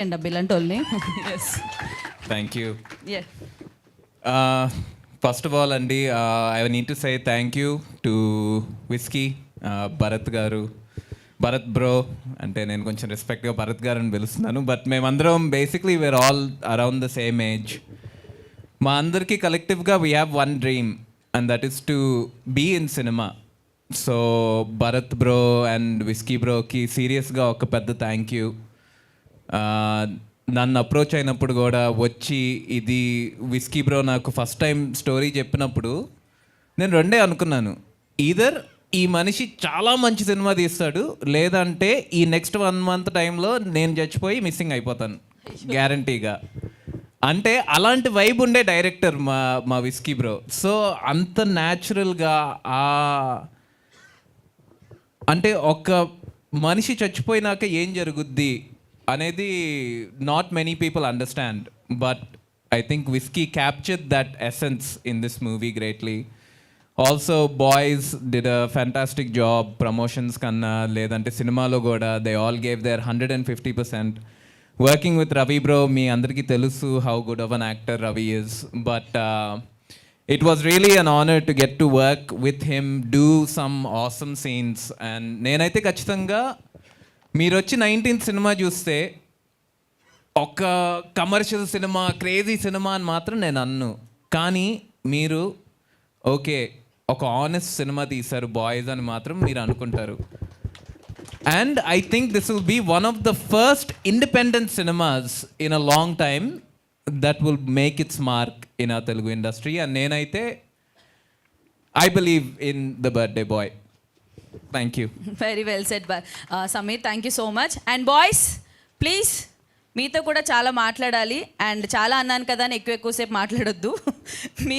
and Bill told me. Yes. Thank you. Yeah. First of all, Andy, I need to say thank you to Whiskey, Bharat garu, Bharat bro. అంటే నేను కొంచెం రెస్పెక్ట్గా భరత్ గారు అని పిలుస్తున్నాను. But మేమందరం basically we're all around the same age. మా అందరికీ కలెక్టివ్గా we have one dream and that is to be in cinema. So Bharat bro and Whiskey బ్రోకి సీరియస్గా ఒక పెద్ద థ్యాంక్ యూ. నన్ను అప్రోచ్ అయినప్పుడు కూడా వచ్చి ఇది విస్కీ బ్రో నాకు ఫస్ట్ టైం స్టోరీ చెప్పినప్పుడు నేను రెండే అనుకున్నాను, ఈదర్ ఈ మనిషి చాలా మంచి సినిమా తీస్తాడు, లేదంటే ఈ నెక్స్ట్ 1 month టైంలో నేను చచ్చిపోయి మిస్సింగ్ అయిపోతాను గ్యారంటీగా. అంటే అలాంటి వైబ్ ఉండే డైరెక్టర్ మా విస్కీ బ్రో. సో అంత న్యాచురల్గా అంటే ఒక మనిషి చచ్చిపోయినాక ఏం జరుగుద్ది అనేది not many people understand, but I think Whiskey captured that essence in this movie greatly. Also boys did a fantastic job, promotions కన్నా లేదంటే సినిమాలో కూడా they all gave their 150%. Working with Ravi bro, మీ అందరికీ తెలుసు how good of an actor Ravi is, but it was really an honor to get to work with him, do some awesome scenes. And నేనైతే ఖచ్చితంగా మీరు వచ్చి 19th సినిమా చూస్తే ఒక commercial cinema, crazy cinema అని మాత్రం నేను అన్ను, కానీ మీరు ఓకే ఒక ఆనెస్ట్ సినిమా తీశారు బాయ్స్ అని మాత్రం మీరు అనుకుంటారు. And I think this will be one of the first independent cinemas in a long time that will make its mark in our Telugu industry. And nenaithe I believe in the birthday boy. Thank you. Very well said, Sameer. Thank you so much. And boys, please మీతో కూడా చాలా మాట్లాడాలి. And చాలా అన్నాను కదా అని ఎక్కువసేపు మాట్లాడొద్దు. మీ